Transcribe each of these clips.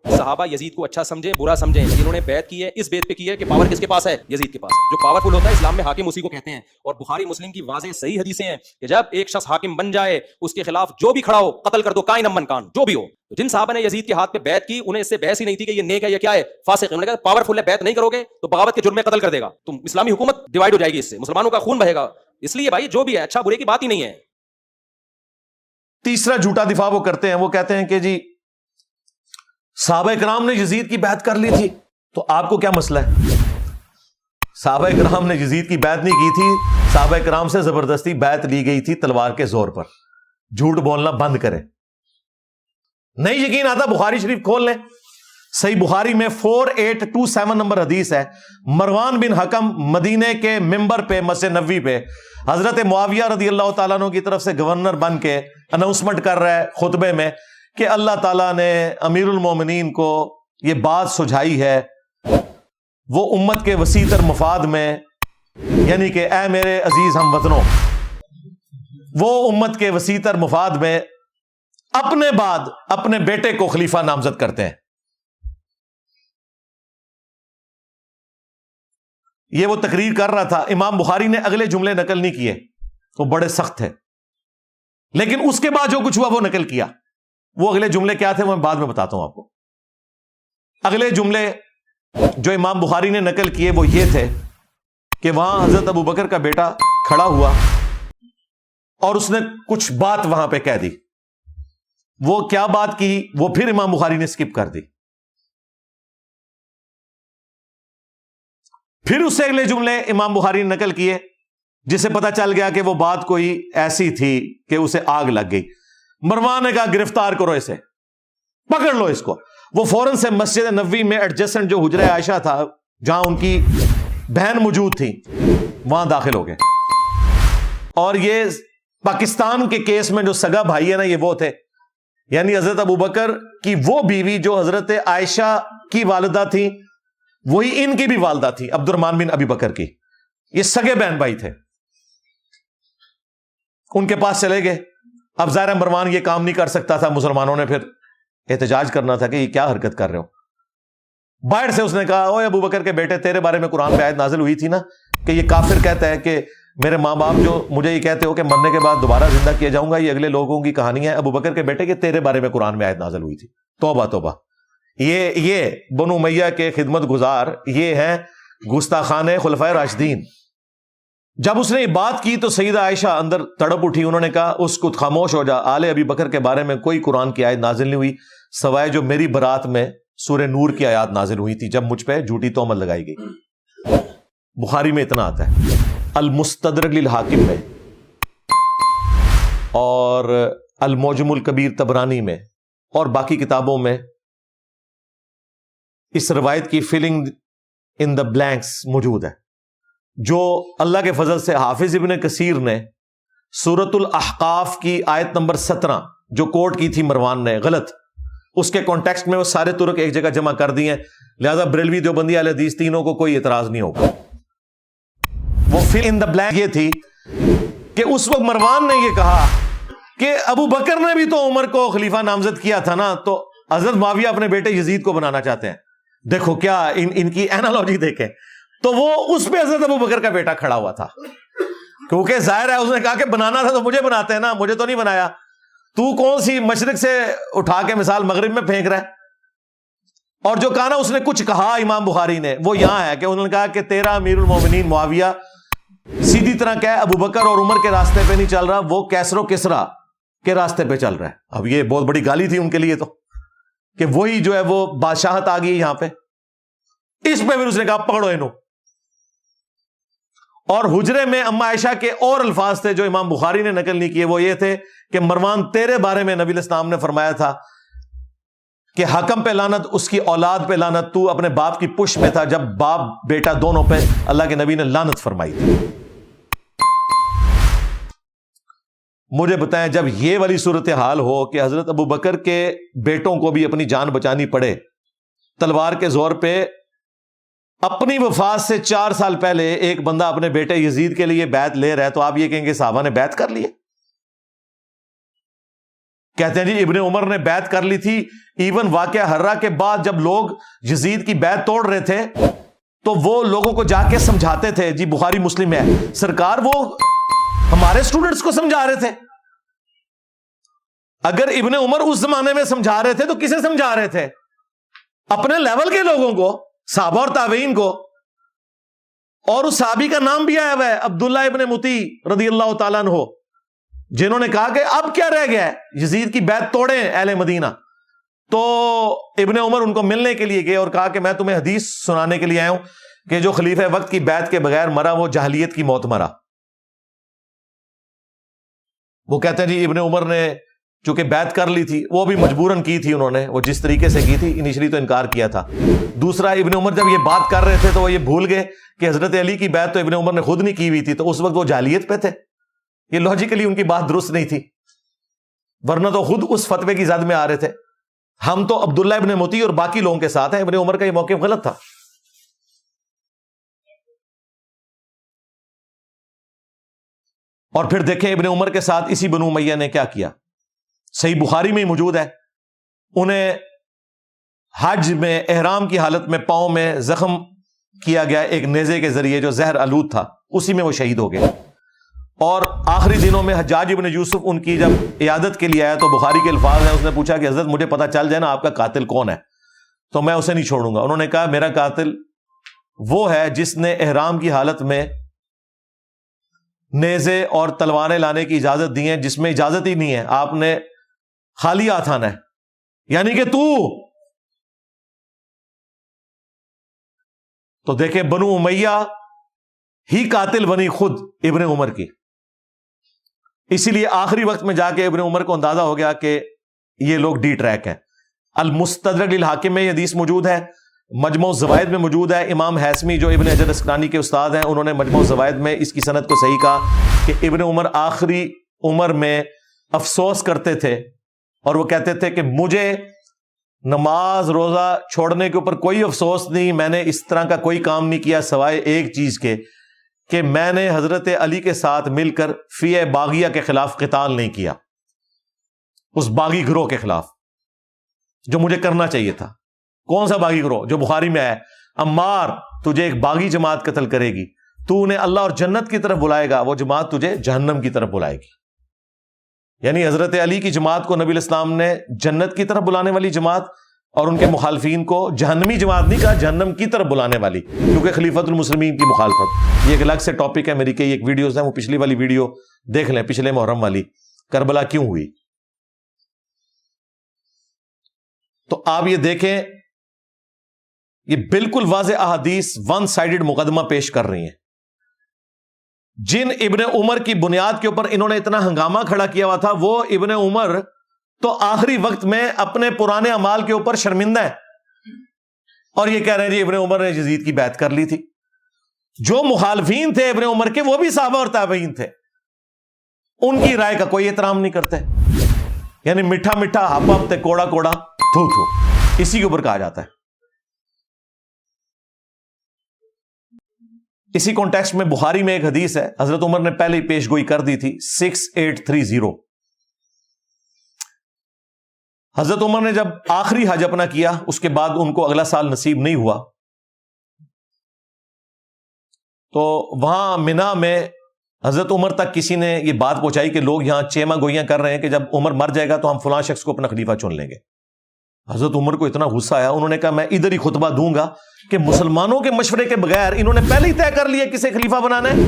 صحابہ یزید کو اچھا سمجھیں برا سمجھیں، انہوں نے بیعت کی ہے اس بیت پہ کی ہے کہ پاور کس کے پاس ہے؟ یزید کے پاس۔ جو پاورفل ہوتا ہے اسلام میں حاکم اسی کو کہتے ہیں، اور بخاری مسلم کی واضح صحیح حدیثیں ہیں کہ جب ایک شخص حاکم بن جائے اس کے خلاف جو بھی کھڑا ہو قتل کر دو، کائن من کان، جو بھی ہو۔ تو جن صحابہ نے یزید کے ہاتھ پہ بیعت کی انہیں اس سے بحث ہی نہیں تھی کہ یہ نیک ہے یا کیا ہے، فاسق ہے۔ انہوں نے کہا پاورفل ہے، بیعت نہیں کرو گے تو بغاوت کے جرم میں قتل کر دے گا، تم اسلامی حکومت ڈیوائیڈ ہو جائے گی، اس سے مسلمانوں کا خون بہے گا۔ اس لیے بھائی جو بھی ہے اچھا برے کی بات ہی نہیں ہے۔ تیسرا جھوٹا دفاع وہ کرتے ہیں، وہ کہتے ہیں کہ جی صحابہ کرام نے یزید کی بیعت کر لی تھی تو آپ کو کیا مسئلہ ہے؟ صحابہ کرام نے یزید کی بیعت نہیں کی تھی، صحابہ کرام سے زبردستی بیعت لی گئی تھی تلوار کے زور پر۔ جھوٹ بولنا بند کریں۔ نہیں یقین آتا بخاری شریف کھول لیں، صحیح بخاری میں 4827 نمبر حدیث ہے۔ مروان بن حکم مدینے کے ممبر پہ مسجد نبوی پہ حضرت معاویہ رضی اللہ تعالیٰ عنہ کی طرف سے گورنر بن کے اناؤنسمنٹ کر رہا ہے خطبے میں کہ اللہ تعالیٰ نے امیر المومنین کو یہ بات سجھائی ہے، وہ امت کے وسیع تر مفاد میں، یعنی کہ اے میرے عزیز ہم وطنوں، وہ امت کے وسیع تر مفاد میں اپنے بعد اپنے بیٹے کو خلیفہ نامزد کرتے ہیں۔ یہ وہ تقریر کر رہا تھا۔ امام بخاری نے اگلے جملے نقل نہیں کیے، وہ بڑے سخت تھے، لیکن اس کے بعد جو کچھ ہوا وہ نقل کیا۔ وہ اگلے جملے کیا تھے وہ میں بعد میں بتاتا ہوں آپ کو۔ اگلے جملے جو امام بخاری نے نقل کیے وہ یہ تھے کہ وہاں حضرت ابو بکر کا بیٹا کھڑا ہوا اور اس نے کچھ بات وہاں پہ کہہ دی۔ وہ کیا بات کی وہ پھر امام بخاری نے سکپ کر دی۔ پھر اس سے اگلے جملے امام بخاری نے نقل کیے جس سے پتہ چل گیا کہ وہ بات کوئی ایسی تھی کہ اسے آگ لگ گئی۔ مروان نے کہا گرفتار کرو اسے، پکڑ لو اس کو۔ وہ فوراً سے مسجد نبوی میں ایڈجسٹنٹ جو حجرہ عائشہ تھا جہاں ان کی بہن موجود تھی وہاں داخل ہو گئے۔ اور یہ پاکستان کے کیس میں جو سگا بھائی ہے نا یہ وہ تھے، یعنی حضرت ابو بکر کی وہ بیوی جو حضرت عائشہ کی والدہ تھی وہی ان کی بھی والدہ تھی، عبد الرحمن بن ابی بکر کی۔ یہ سگے بہن بھائی تھے۔ ان کے پاس چلے گئے۔ اب ظاہر مروان یہ کام نہیں کر سکتا تھا، مسلمانوں نے پھر احتجاج کرنا تھا کہ یہ کیا حرکت کر رہے ہو۔ باہر سے اس نے کہا اوے ابو بکر کے بیٹے تیرے بارے میں قرآن پہ آیت نازل ہوئی تھی نا کہ یہ کافر کہتا ہے کہ میرے ماں باپ جو مجھے یہ کہتے ہو کہ مرنے کے بعد دوبارہ زندہ کیا جاؤں گا، یہ اگلے لوگوں کی کہانی ہے۔ ابو بکر کے بیٹے کہ تیرے بارے میں قرآن میں آیت نازل ہوئی تھی۔ توبہ توبہ، یہ بنو امیہ کے خدمت گزار، یہ ہیں گستاخان خلفائے راشدین۔ جب اس نے یہ بات کی تو سیدہ عائشہ اندر تڑپ اٹھی۔ انہوں نے کہا اس کو خاموش ہو جا، آل ابی بکر کے بارے میں کوئی قرآن کی آیت نازل نہیں ہوئی سوائے جو میری برات میں سورہ نور کی آیات نازل ہوئی تھی جب مجھ پہ جھوٹی تہمت لگائی گئی۔ بخاری میں اتنا آتا ہے، المستدرک للحاکم میں اور المعجم الکبیر طبرانی میں اور باقی کتابوں میں اس روایت کی فلنگ ان دا بلینکس موجود ہے، جو اللہ کے فضل سے حافظ ابن کثیر نے سورۃ الاحقاف کی آیت نمبر 17 جو کوٹ کی تھی مروان نے غلط، اس کے کانٹیکسٹ میں وہ سارے طرق ایک جگہ جمع کر دی ہیں، لہذا بریلوی دیوبندی اہل حدیث تینوں کو کوئی اعتراض نہیں ہوگا۔ وہ فل ان دا بلینک یہ تھی کہ اس وقت مروان نے یہ کہا کہ ابو بکر نے بھی تو عمر کو خلیفہ نامزد کیا تھا نا، تو حضرت معاویہ اپنے بیٹے یزید کو بنانا چاہتے ہیں۔ دیکھو کیا ان کی اینالوجی دیکھیں، تو وہ اس پہ حضرت ابو بکر کا بیٹا کھڑا ہوا تھا، کیونکہ ظاہر ہے اس نے کہا کہ بنانا تھا تو مجھے بناتے ہیں نا، مجھے تو نہیں بنایا، تو کون سی مشرق سے اٹھا کے مثال مغرب میں پھینک رہا ہے۔ اور جو کہا نا اس نے کچھ کہا امام بخاری نے وہ یہاں ہے کہ انہوں نے کہا کہ تیرا امیر المومنین معاویہ سیدھی طرح کہ ابو بکر اور عمر کے راستے پہ نہیں چل رہا، وہ کیسر و کسرا کے راستے پہ چل رہا ہے۔ اب یہ بہت بڑی گالی تھی ان کے لیے تو، کہ وہی جو ہے وہ بادشاہت آ گئی یہاں پہ۔ اس پہ پھر اس نے کہا پکڑو انہوں۔ اور حجرے میں اما عائشہ کے اور الفاظ تھے جو امام بخاری نے نقل نہیں کیے، وہ یہ تھے کہ مروان تیرے بارے میں نبی الاسلام نے فرمایا تھا کہ حکم پہ لعنت، اس کی اولاد پہ لعنت، تو اپنے باپ کی پشت میں تھا جب باپ بیٹا دونوں پہ اللہ کے نبی نے لعنت فرمائی تھی۔ مجھے بتائیں جب یہ والی صورتحال ہو کہ حضرت ابو بکر کے بیٹوں کو بھی اپنی جان بچانی پڑے تلوار کے زور پہ، اپنی وفات سے 4 سال پہلے ایک بندہ اپنے بیٹے یزید کے لیے بیعت لے رہا ہے، تو آپ یہ کہیں گے صحابہ نے بیعت کر لی ہے؟ کہتے ہیں جی ابن عمر نے بیعت کر لی تھی. ایون واقعہ ہررا کے بعد جب لوگ یزید کی بیعت توڑ رہے تھے تو وہ لوگوں کو جا کے سمجھاتے تھے. جی بخاری مسلم ہے سرکار, وہ ہمارے اسٹوڈنٹس کو سمجھا رہے تھے. اگر ابن عمر اس زمانے میں سمجھا رہے تھے تو کسے سمجھا رہے تھے؟ اپنے لیول کے لوگوں کو, صحابہ اور تابعین کو. اور اس صحابی کا نام بھی آیا ہوا ہے, عبداللہ ابن مطیع رضی اللہ تعالیٰ عنہ, جنہوں نے کہا کہ اب کیا رہ گیا ہے, یزید کی بیعت توڑیں اہل مدینہ. تو ابن عمر ان کو ملنے کے لیے گئے اور کہا کہ میں تمہیں حدیث سنانے کے لیے آیا ہوں کہ جو خلیفہ وقت کی بیعت کے بغیر مرا وہ جاہلیت کی موت مرا. وہ کہتے ہیں جی ابن عمر نے چونکہ بیعت کر لی تھی, وہ بھی مجبوراً کی تھی انہوں نے, وہ جس طریقے سے کی تھی, انیشلی تو انکار کیا تھا. دوسرا, ابن عمر جب یہ بات کر رہے تھے تو وہ یہ بھول گئے کہ حضرت علی کی بیعت تو ابن عمر نے خود نہیں کی ہوئی تھی, تو اس وقت وہ جاہلیت پہ تھے. یہ لاجیکلی ان کی بات درست نہیں تھی, ورنہ تو خود اس فتوے کی زد میں آ رہے تھے. ہم تو عبداللہ ابن مطیع اور باقی لوگوں کے ساتھ ہیں, ابن عمر کا یہ موقف غلط تھا. اور پھر دیکھیں ابن عمر کے ساتھ اسی بنو امیہ نے کیا کیا. صحیح بخاری میں ہی موجود ہے, انہیں حج میں احرام کی حالت میں پاؤں میں زخم کیا گیا ایک نیزے کے ذریعے جو زہر آلود تھا, اسی میں وہ شہید ہو گئے. اور آخری دنوں میں حجاج ابن یوسف ان کی جب عیادت کے لیے آیا تو بخاری کے الفاظ ہیں, اس نے پوچھا کہ حضرت مجھے پتا چل جائے نا آپ کا قاتل کون ہے تو میں اسے نہیں چھوڑوں گا. انہوں نے کہا میرا قاتل وہ ہے جس نے احرام کی حالت میں نیزے اور تلواریں لانے کی اجازت دی ہیں, جس میں اجازت ہی نہیں ہے, آپ نے خالی ہاتھ آنا ہے, یعنی کہ تو دیکھیں بنو امیہ ہی قاتل بنی خود ابن عمر کی. اسی لیے آخری وقت میں جا کے ابن عمر کو اندازہ ہو گیا کہ یہ لوگ ڈی ٹریک ہیں. المستدرک للحاکم میں یہ حدیث موجود ہے, مجموع الزوائد میں موجود ہے. امام حیثمی جو ابن حجر اسقلانی کے استاد ہیں, انہوں نے مجموع الزوائد میں اس کی سند کو صحیح کہا کہ ابن عمر آخری عمر میں افسوس کرتے تھے اور وہ کہتے تھے کہ مجھے نماز روزہ چھوڑنے کے اوپر کوئی افسوس نہیں, میں نے اس طرح کا کوئی کام نہیں کیا سوائے ایک چیز کے کہ میں نے حضرت علی کے ساتھ مل کر فی باغیہ کے خلاف قتال نہیں کیا, اس باغی گروہ کے خلاف جو مجھے کرنا چاہیے تھا. کون سا باغی گروہ؟ جو بخاری میں ہے, عمار تجھے ایک باغی جماعت قتل کرے گی, تو انہیں اللہ اور جنت کی طرف بلائے گا, وہ جماعت تجھے جہنم کی طرف بلائے گی. یعنی حضرت علی کی جماعت کو نبی الاسلام نے جنت کی طرف بلانے والی جماعت اور ان کے مخالفین کو جہنمی جماعت نہیں کہا, جہنم کی طرف بلانے والی, کیونکہ خلیفۃ المسلمین کی مخالفت. یہ ایک الگ سے ٹاپک ہے, میری کئی ایک ویڈیوز ہیں, وہ پچھلی والی ویڈیو دیکھ لیں, پچھلے محرم والی, کربلا کیوں ہوئی. تو آپ یہ دیکھیں, یہ بالکل واضح احادیث ون سائیڈڈ مقدمہ پیش کر رہی ہیں. جن ابن عمر کی بنیاد کے اوپر انہوں نے اتنا ہنگامہ کھڑا کیا ہوا تھا, وہ ابن عمر تو آخری وقت میں اپنے پرانے اعمال کے اوپر شرمندہ ہے اور یہ کہہ رہے ہیں جی ابن عمر نے یزید کی بیعت کر لی تھی. جو مخالفین تھے ابن عمر کے وہ بھی صحابہ اور تابعین تھے, ان کی رائے کا کوئی احترام نہیں کرتے. یعنی میٹھا میٹھا ہاپا ہپتے کوڑا کوڑا تھو تھو, اسی کے اوپر کہا جاتا ہے. اسی کانٹیکسٹ میں بخاری میں ایک حدیث ہے, حضرت عمر نے پہلے ہی پیش گوئی کر دی تھی, 6830. حضرت عمر نے جب آخری حج اپنا کیا, اس کے بعد ان کو اگلا سال نصیب نہیں ہوا, تو وہاں منا میں حضرت عمر تک کسی نے یہ بات پہنچائی کہ لوگ یہاں چیما گوئیاں کر رہے ہیں کہ جب عمر مر جائے گا تو ہم فلاں شخص کو اپنا خلیفہ چن لیں گے. حضرت عمر کو اتنا غصہ آیا, انہوں نے کہا میں ادھر ہی خطبہ دوں گا کہ مسلمانوں کے مشورے کے بغیر انہوں نے پہلے ہی طے کر لیا کسے خلیفہ بنانا ہے.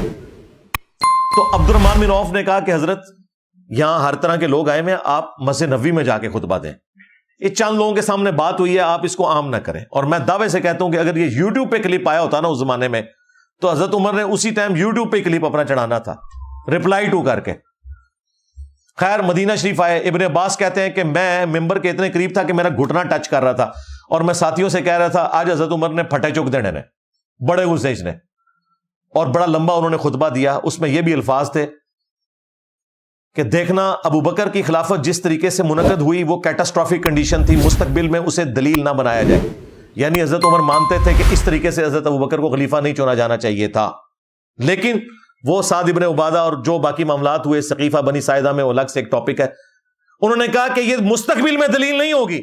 تو عبد الرحمن بن عوف نے کہا کہ حضرت یہاں ہر طرح کے لوگ آئے ہیں, آپ مسجد نبوی میں جا کے خطبہ دیں. یہ چند لوگوں کے سامنے بات ہوئی ہے, آپ اس کو عام نہ کریں. اور میں دعوے سے کہتا ہوں کہ اگر یہ یوٹیوب پہ کلپ آیا ہوتا نا اس زمانے میں, تو حضرت عمر نے اسی ٹائم یوٹیوب پہ کلپ اپنا چڑھانا تھا, رپلائی ٹو کر کے. خیر مدینہ شریف آئے, ابن عباس کہتے ہیں کہ میں ممبر کے اتنے قریب تھا کہ میرا گھٹنا ٹچ کر رہا تھا, اور میں ساتھیوں سے کہہ رہا تھا آج حضرت عمر نے پھٹے چک دینے نے, بڑے غصے نے, اور بڑا لمبا انہوں نے خطبہ دیا. اس میں یہ بھی الفاظ تھے کہ دیکھنا ابو بکر کی خلافت جس طریقے سے منعقد ہوئی وہ کیٹاسٹرافک کنڈیشن تھی, مستقبل میں اسے دلیل نہ بنایا جائے. یعنی حضرت عمر مانتے تھے کہ اس طریقے سے حضرت ابو بکر کو خلیفہ نہیں چنا جانا چاہیے تھا. لیکن وہ سعد ابن عبادہ اور جو باقی معاملات ہوئے سقیفہ بنی ساعدہ میں, وہ الگ سے ایک ٹاپک ہے, انہوں نے کہا کہ یہ مستقبل میں دلیل نہیں ہوگی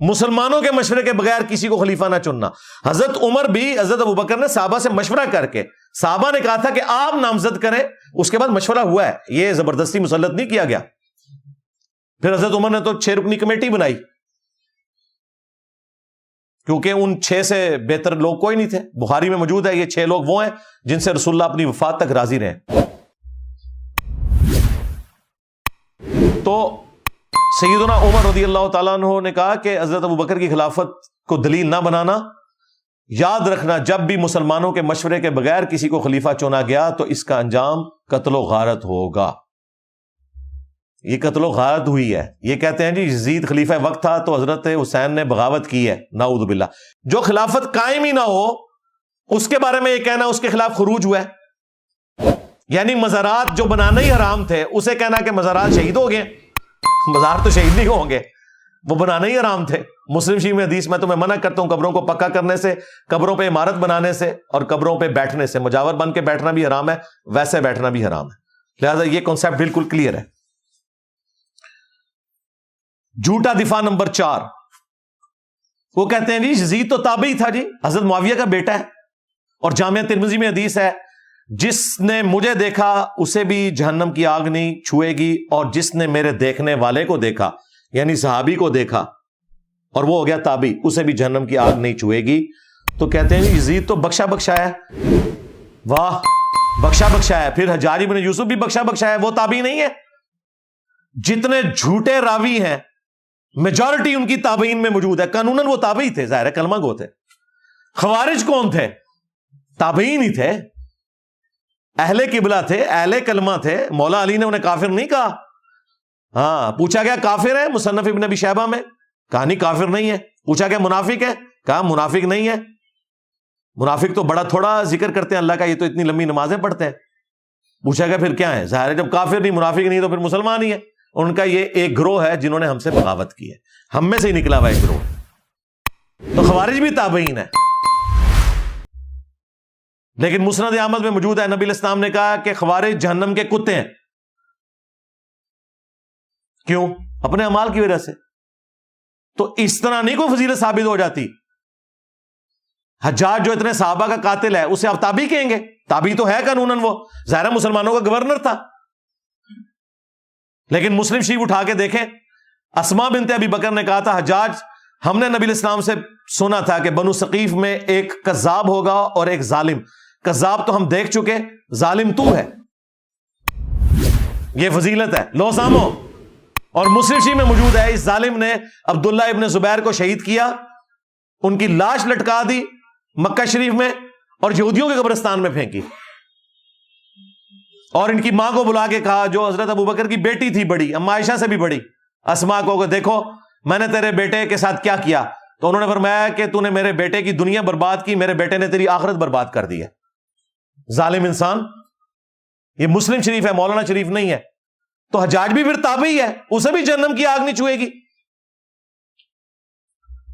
مسلمانوں کے مشورے کے بغیر کسی کو خلیفہ نہ چننا. حضرت عمر بھی حضرت ابوبکر نے صحابہ سے مشورہ کر کے, صحابہ نے کہا تھا کہ آپ نامزد کریں, اس کے بعد مشورہ ہوا ہے, یہ زبردستی مسلط نہیں کیا گیا. پھر حضرت عمر نے تو 6 رکنی کمیٹی بنائی, کیونکہ ان 6 سے بہتر لوگ کوئی نہیں تھے. بخاری میں موجود ہے یہ 6 لوگ وہ ہیں جن سے رسول اللہ اپنی وفات تک راضی رہے. تو سیدنا عمر رضی اللہ تعالیٰ عنہ نے کہا کہ حضرت ابوبکر کی خلافت کو دلیل نہ بنانا, یاد رکھنا جب بھی مسلمانوں کے مشورے کے بغیر کسی کو خلیفہ چنا گیا تو اس کا انجام قتل و غارت ہوگا. یہ قتل و غارت ہوئی ہے. یہ کہتے ہیں جی یزید خلیفہ وقت تھا تو حضرت حسین نے بغاوت کی ہے, نعوذ باللہ. جو خلافت قائم ہی نہ ہو اس کے بارے میں یہ کہنا اس کے خلاف خروج ہوا ہے. یعنی مزارات جو بنانا ہی حرام تھے اسے کہنا کہ مزارات شہید ہو گئے. مزار تو شہید نہیں ہوں گے, وہ بنانا ہی حرام تھے. مسلم شریف میں حدیث میں تمہیں منع کرتا ہوں قبروں کو پکا کرنے سے, قبروں پہ عمارت بنانے سے اور قبروں پہ بیٹھنے سے. مجاور بن کے بیٹھنا بھی حرام ہے, ویسے بیٹھنا بھی حرام ہے. لہذا یہ کانسیپٹ بالکل کلیئر ہے. جھوٹا دفاع نمبر 4, وہ کہتے ہیں جی یزید تو تابعی تھا جی, حضرت معاویہ کا بیٹا ہے, اور جامعہ ترمذی میں حدیث ہے جس نے مجھے دیکھا اسے بھی جہنم کی آگ نہیں چھوئے گی, اور جس نے میرے دیکھنے والے کو دیکھا یعنی صحابی کو دیکھا اور وہ ہو گیا تابعی, اسے بھی جہنم کی آگ نہیں چھوئے گی. تو کہتے ہیں یزید تو بخشا بخشا ہے. واہ, بخشا بخشا ہے. پھر حجاج بن یوسف بھی بخشا بخشا ہے, وہ تابعی نہیں ہے. جتنے جھوٹے راوی ہیں میجورٹی ان کی تابعین میں موجود ہے. قانوناً وہ تابعی تھے, ظاہر ہے کلمہ گو تھے. خوارج کون تھے؟ تابعین ہی تھے, اہل قبلہ تھے, اہل کلمہ تھے. مولا علی نے انہیں کافر نہیں کہا. ہاں, پوچھا گیا کافر ہے مصنف ابن ابی شیبہ میں, کہا نہیں کافر نہیں ہے. پوچھا گیا منافق ہے, کہا منافق نہیں ہے. منافق تو بڑا تھوڑا ذکر کرتے ہیں اللہ کا, یہ تو اتنی لمبی نمازیں پڑھتے ہیں. پوچھا گیا پھر کیا ہے؟ ظاہر ہے جب کافر نہیں منافق نہیں تو پھر مسلمان ہی ہے. ان کا یہ ایک گروہ ہے جنہوں نے ہم سے بغاوت کی ہے, ہم میں سے ہی نکلا ہوا ایک گروہ. تو خوارج بھی تابعین ہے. لیکن مسند احمد میں موجود ہے نبی علیہ السلام نے کہا کہ خوارج جہنم کے کتے ہیں. کیوں؟ اپنے اعمال کی وجہ سے. تو اس طرح نہیں کوئی فضیلت ثابت ہو جاتی. حجاج جو اتنے صحابہ کا قاتل ہے اسے آپ تابعی کہیں گے؟ تابعی تو ہے قانوناً, وہ ظاہر مسلمانوں کا گورنر تھا. لیکن مسلم شریف اٹھا کے دیکھیں, اسما بنت ابی بکر نے کہا تھا حجاج ہم نے نبی علیہ السلام سے سنا تھا کہ بنو ثقیف میں ایک کذاب ہوگا اور ایک ظالم. کذاب تو ہم دیکھ چکے, ظالم تو ہے. یہ فضیلت ہے, لو سامو. اور مسلم شریف میں موجود ہے اس ظالم نے عبداللہ ابن زبیر کو شہید کیا, ان کی لاش لٹکا دی مکہ شریف میں اور یہودیوں کے قبرستان میں پھینکی, اور ان کی ماں کو بلا کے کہا جو حضرت ابوبکر کی بیٹی تھی بڑی, اما عائشہ سے بھی بڑی, اسما کو, کہ دیکھو میں نے تیرے بیٹے کے ساتھ کیا کیا. تو انہوں نے فرمایا کہ تو نے میرے بیٹے کی دنیا برباد کی, میرے بیٹے نے تیری آخرت برباد کر دی ہے. ظالم انسان. یہ مسلم شریف ہے, مولانا شریف نہیں ہے. تو حجاج بھی پھر تابعی ہے, اسے بھی جہنم کی آگ نہیں چھوئے گی.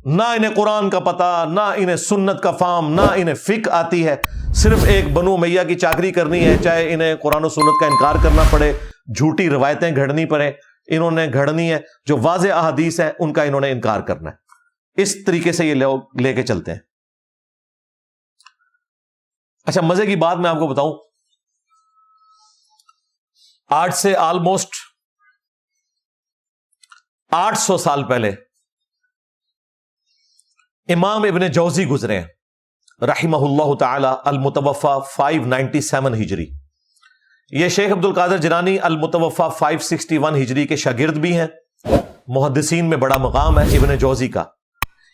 نہ انہیں قرآن کا پتہ, نہ انہیں سنت کا فہم, نہ انہیں فقہ آتی ہے. صرف ایک بنو امیہ کی چاکری کرنی ہے, چاہے انہیں قرآن و سنت کا انکار کرنا پڑے, جھوٹی روایتیں گھڑنی پڑے, انہوں نے گھڑنی ہے. جو واضح احادیث ہیں ان کا انہوں نے انکار کرنا ہے. اس طریقے سے یہ لوگ لے کے چلتے ہیں. اچھا, مزے کی بات میں آپ کو بتاؤں, آج سے آلموسٹ 800 سال پہلے امام ابن جوزی گزرے ہیں رحمہ اللہ تعالی, المتوفى 597 ہجری. یہ شیخ عبد القادر جیلانی المتوفى 561 ہجری کے شاگرد بھی ہیں. محدثین میں بڑا مقام ہے ابن جوزی کا.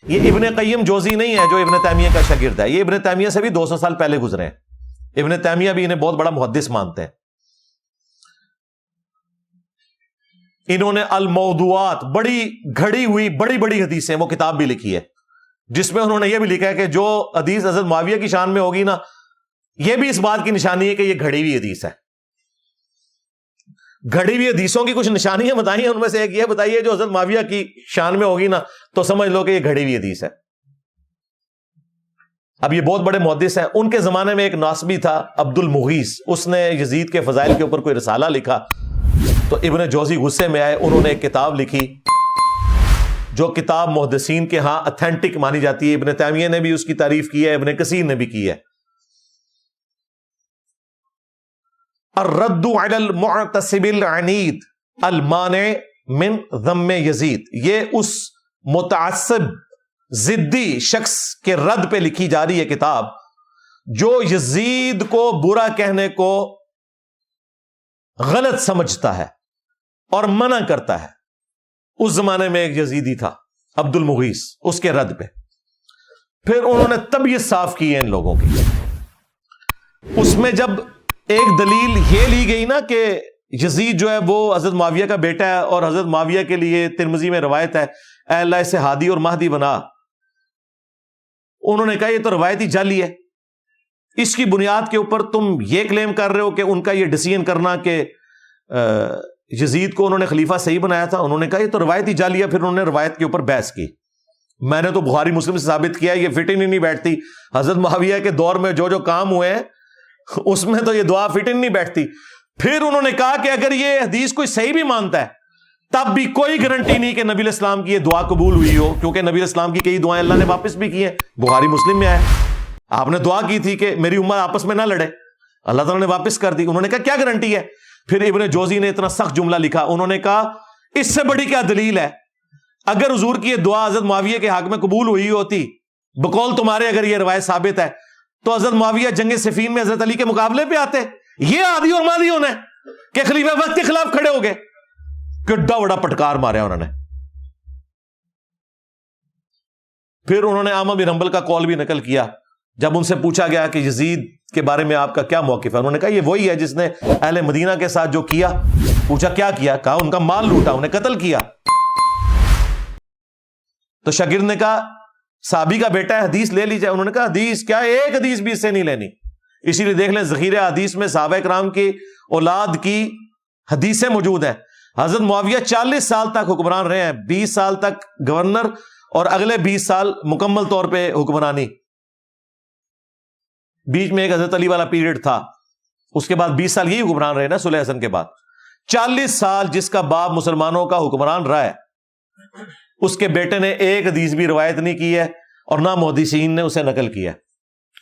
یہ ابن قیم جوزی نہیں ہے جو ابن تیمیہ کا شاگرد ہے, یہ ابن تیمیہ سے بھی 200 سال پہلے گزرے ہیں. ابن تیمیہ بھی انہیں بہت بڑا محدث مانتے ہیں. انہوں نے الموضوعات, بڑی گھڑی ہوئی بڑی بڑی حدیثیں, وہ کتاب بھی لکھی ہے جس میں انہوں نے یہ بھی لکھا ہے کہ جو حدیث حضرت معاویہ کی شان میں ہوگی نا, یہ بھی اس بات کی نشانی ہے کہ یہ گھڑی ہوئی حدیث ہے. گھڑی ہوئی حدیثوں کی کچھ نشانیاں بتائی ہیں, ان میں سے ایک یہ بتائیے جو حضرت معاویہ کی شان میں ہوگی نا تو سمجھ لو کہ یہ گھڑی ہوئی حدیث ہے. اب یہ بہت بڑے محدث ہیں. ان کے زمانے میں ایک ناسبی تھا عبد المغیث, اس نے یزید کے فضائل کے اوپر کوئی رسالہ لکھا. تو ابن جوزی غصے میں آئے، انہوں نے ایک کتاب لکھی جو کتاب محدثین کے ہاں اتھینٹک مانی جاتی ہے، ابن تیمیہ نے بھی اس کی تعریف کی ہے، ابن کثیر نے بھی کی ہے، الرد علی المعتصب العنید المانع من ذم یزید۔ یہ اس متعصب ضدی شخص کے رد پہ لکھی جا رہی ہے کتاب جو یزید کو برا کہنے کو غلط سمجھتا ہے اور منع کرتا ہے۔ اس زمانے میں ایک یزیدی تھا عبد المغیث، اس کے رد پہ پھر انہوں نے طبیعت صاف کی ہے ان لوگوں کی۔ اس میں جب ایک دلیل یہ لی گئی نا کہ یزید جو ہے وہ حضرت معاویہ کا بیٹا ہے اور حضرت معاویہ کے لیے ترمذی میں روایت ہے اے اللہ اسے ہادی اور مہدی بنا، انہوں نے کہا یہ تو روایتی جعلی ہے، اس کی بنیاد کے اوپر تم یہ کلیم کر رہے ہو کہ ان کا یہ ڈیسیژن کرنا کہ یزید کو انہوں نے خلیفہ صحیح بنایا تھا، انہوں نے کہا یہ تو روایتی جعلی ہے۔ پھر انہوں نے روایت کے اوپر بحث کی، میں نے تو بخاری مسلم سے ثابت کیا یہ فٹ ہی نہیں بیٹھتی، حضرت معاویہ کے دور میں جو جو کام ہوئے ہیں اس میں تو یہ دعا فٹ ہی نہیں بیٹھتی۔ پھر انہوں نے کہا کہ اگر یہ حدیث کوئی صحیح بھی مانتا ہے تب بھی کوئی گارنٹی نہیں کہ نبی الاسلام کی یہ دعا قبول ہوئی ہو، کیونکہ نبی الاسلام کی کئی دعائیں اللہ نے واپس بھی کی ہیں، بخاری مسلم میں آئے آپ نے دعا کی تھی کہ میری امت آپس میں نہ لڑے، اللہ تعالیٰ نے واپس کر دی۔ انہوں نے کہا کیا گارنٹی ہے؟ پھر ابن جوزی نے اتنا سخت جملہ لکھا، انہوں نے کہا اس سے بڑی کیا دلیل ہے، اگر حضور کی یہ دعا حضرت معاویہ کے حق میں قبول ہوئی ہوتی بقول تمہارے، اگر یہ روایت ثابت ہے تو حضرت معاویہ جنگ صفین میں حضرت علی کے مقابلے پہ آتے۔ یہ آدھی اور مادی ہونا ہے کہ خلیفہ وقت کے خلاف کھڑے ہو گئے، کڈا بڑا پٹکار ماریا انہوں نے۔ پھر انہوں نے احمد بن حنبل کا قول بھی نقل کیا، جب ان سے پوچھا گیا کہ یزید کے بارے میں آپ کا کیا موقف ہے، انہوں نے کہا یہ وہی ہے جس نے اہل مدینہ کے ساتھ جو کیا۔ پوچھا کیا کیا؟ کہا ان کا مال لوٹا، انہیں قتل کیا۔ تو شاگرد نے کہا صحابی کا بیٹا ہے، حدیث لے لی جائے۔ انہوں نے کہا حدیث کیا، ایک حدیث بھی اس سے نہیں لینی۔ اسی لیے دیکھ لیں ذخیرہ حدیث میں صحابہ کرام کی اولاد کی حدیثیں موجود ہیں۔ حضرت معاویہ 40 سال تک حکمران رہے ہیں، 20 سال تک گورنر اور اگلے 20 سال مکمل طور پہ حکمرانی، بیچ میں ایک حضرت علی والا پیریڈ تھا، اس کے بعد 20 سال یہی حکمران رہے نا صلح حسن کے بعد۔ 40 سال جس کا باپ مسلمانوں کا حکمران رہا ہے، اس کے بیٹے نے ایک حدیث بھی روایت نہیں کی ہے اور نہ محدثین نے اسے نقل کیا،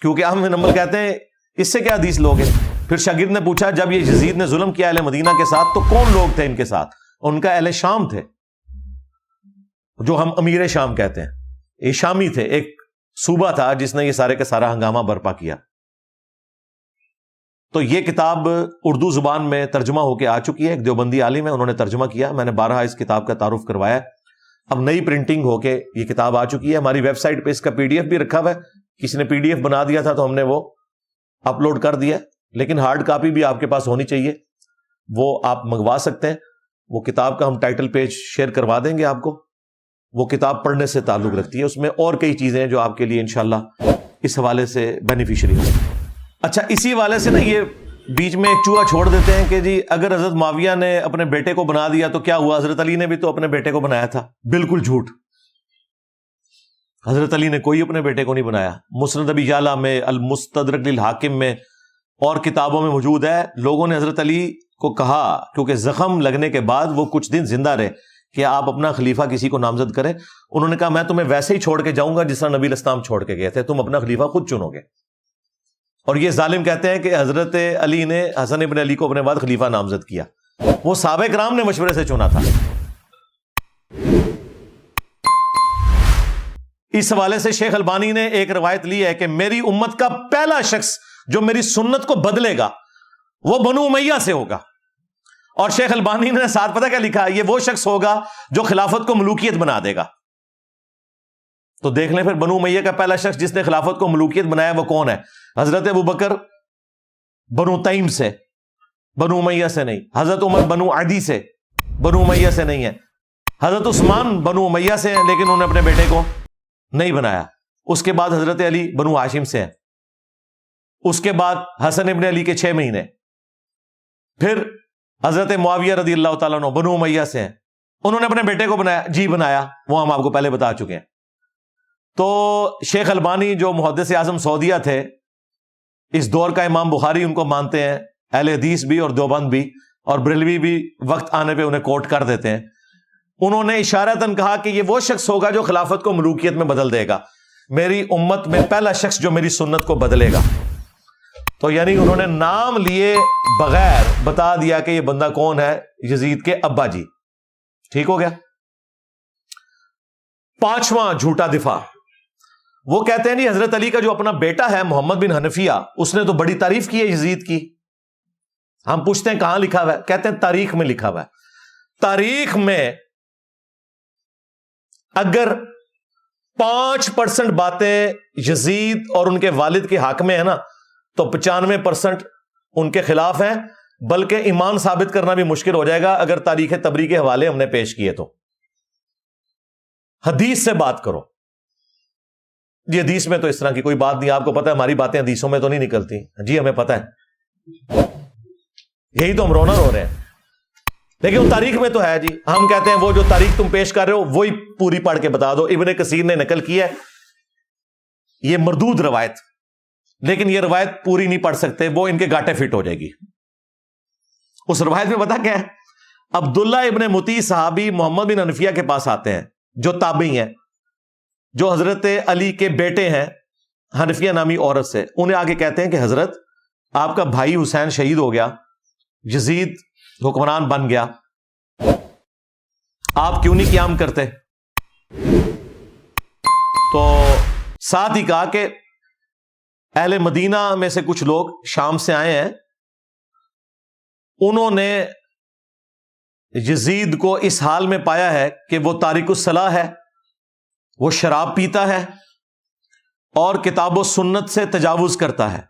کیونکہ احمد بن حنبل کہتے ہیں اس سے کیا حدیث لوگے۔ پھر شاگرد نے پوچھا جب یہ یزید نے ظلم کیا اہل مدینہ کے ساتھ تو کون لوگ تھے ان کے ساتھ؟ ان کا اہل شام تھے، جو ہم امیر شام کہتے ہیں، یہ شامی تھے، ایک صوبہ تھا جس نے یہ سارے کا سارا ہنگامہ برپا کیا۔ تو یہ کتاب اردو زبان میں ترجمہ ہو کے آ چکی ہے، ایک دیوبندی عالم ہے انہوں نے ترجمہ کیا، میں نے بارہا اس کتاب کا تعارف کروایا، اب نئی پرنٹنگ ہو کے یہ کتاب آ چکی ہے۔ ہماری ویب سائٹ پہ اس کا PDF بھی رکھا ہوا ہے، کسی نے PDF بنا دیا تھا تو ہم نے وہ اپلوڈ کر دیا، لیکن ہارڈ کاپی بھی آپ کے پاس ہونی چاہیے، وہ آپ منگوا سکتے ہیں۔ وہ کتاب کا ہم ٹائٹل پیج شیئر کروا دیں گے آپ کو، وہ کتاب پڑھنے سے تعلق رکھتی ہے، اس میں اور کئی چیزیں ہیں جو آپ کے لیے انشاءاللہ اس حوالے سے بینیفیشری ہوں۔ اچھا اسی حوالے سے نا یہ بیچ میں ایک چوہا چھوڑ دیتے ہیں کہ جی اگر حضرت معاویہ نے اپنے بیٹے کو بنا دیا تو کیا ہوا، حضرت علی نے بھی تو اپنے بیٹے کو بنایا تھا۔ بالکل جھوٹ، حضرت علی نے کوئی اپنے بیٹے کو نہیں بنایا۔ مسند ابی یعلا میں، المستدرک للحاکم میں اور کتابوں میں موجود ہے، لوگوں نے حضرت علی کو کہا کیونکہ زخم لگنے کے بعد وہ کچھ دن زندہ رہے کہ آپ اپنا خلیفہ کسی کو نامزد کریں، انہوں نے کہا میں تمہیں ویسے ہی چھوڑ کے جاؤں گا جس طرح نبی الاسلام چھوڑ کے گئے تھے، تم اپنا خلیفہ خود چنو گے۔ اور یہ ظالم کہتے ہیں کہ حضرت علی نے حسن ابن علی کو اپنے بعد خلیفہ نامزد کیا، وہ صحابہ کرام نے مشورے سے چنا تھا۔ اس حوالے سے شیخ البانی نے ایک روایت لی ہے کہ میری امت کا پہلا شخص جو میری سنت کو بدلے گا وہ بنو امیہ سے ہوگا، اور شیخ البانی نے ساتھ پتہ کیا لکھا، یہ وہ شخص ہوگا جو خلافت کو ملوکیت بنا دے گا۔ تو دیکھ لیں پھر بنو امیہ کا پہلا شخص جس نے خلافت کو ملوکیت بنایا وہ کون ہے؟ حضرت ابو بکر بنو تیم سے، بنو امیہ سے نہیں، حضرت عمر بنو عدی سے، بنو امیہ سے نہیں ہے، حضرت عثمان بنو امیہ سے ہیں لیکن انہوں نے اپنے بیٹے کو نہیں بنایا۔ اس کے بعد حضرت علی بنو ہاشم سے ہیں، اس کے بعد حسن ابن علی کے 6 مہینے، پھر حضرت معاویہ رضی اللہ تعالیٰ عنہ بنو امیہ سے ہیں، انہوں نے اپنے بیٹے کو بنایا، جی بنایا، وہ ہم آپ کو پہلے بتا چکے ہیں۔ تو شیخ البانی جو محدث اعظم سعودیہ تھے، اس دور کا امام بخاری ان کو مانتے ہیں، اہل حدیث بھی اور دیوبند بھی، اور بریلوی بھی وقت آنے پہ انہیں کوٹ کر دیتے ہیں. انہوں نے اشارتاً کہا کہ یہ وہ شخص ہوگا جو خلافت کو ملوکیت میں بدل دے گا. میری امت میں پہلا شخص جو میری سنت کو بدلے گا. تو یعنی انہوں نے نام لیے بغیر بتا دیا کہ یہ بندہ کون ہے, یزید کے ابا جی. ٹھیک ہو گیا. 5واں جھوٹا دفاع, وہ کہتے ہیں نہیں حضرت علی کا جو اپنا بیٹا ہے محمد بن حنفیہ, اس نے تو بڑی تعریف کی ہے یزید کی. ہم پوچھتے ہیں کہاں لکھا ہوا ہے, کہتے ہیں تاریخ میں لکھا ہوا ہے. تاریخ میں اگر 5% باتیں یزید اور ان کے والد کے حق میں ہے نا, تو 95% ان کے خلاف ہیں. بلکہ ایمان ثابت کرنا بھی مشکل ہو جائے گا اگر تاریخ تبری کے حوالے ہم نے پیش کیے تو. حدیث سے بات کرو. جی حدیث میں تو اس طرح کی کوئی بات نہیں, آپ کو پتا ہے ہماری باتیں حدیثوں میں تو نہیں نکلتی. جی ہمیں پتا ہے, یہی تو ہم رونا رو رہے ہیں. لیکن وہ تاریخ میں تو ہے جی. ہم کہتے ہیں وہ جو تاریخ تم پیش کر رہے ہو وہی پوری پڑھ کے بتا دو. ابن کثیر نے نقل کی ہے یہ مردود روایت, لیکن یہ روایت پوری نہیں پڑھ سکتے, وہ ان کے گاٹے فٹ ہو جائے گی. اس روایت میں پتا کیا ہے, عبداللہ ابن مطیع صحابی محمد بن حنفیہ کے پاس آتے ہیں جو تابعی ہیں, جو حضرت علی کے بیٹے ہیں حنفیہ نامی عورت سے. انہیں آگے کہتے ہیں کہ حضرت آپ کا بھائی حسین شہید ہو گیا, یزید حکمران بن گیا, آپ کیوں نہیں قیام کرتے؟ تو ساتھ ہی کہا کہ اہل مدینہ میں سے کچھ لوگ شام سے آئے ہیں, انہوں نے یزید کو اس حال میں پایا ہے کہ وہ تارک الصلاح ہے, وہ شراب پیتا ہے اور کتاب و سنت سے تجاوز کرتا ہے.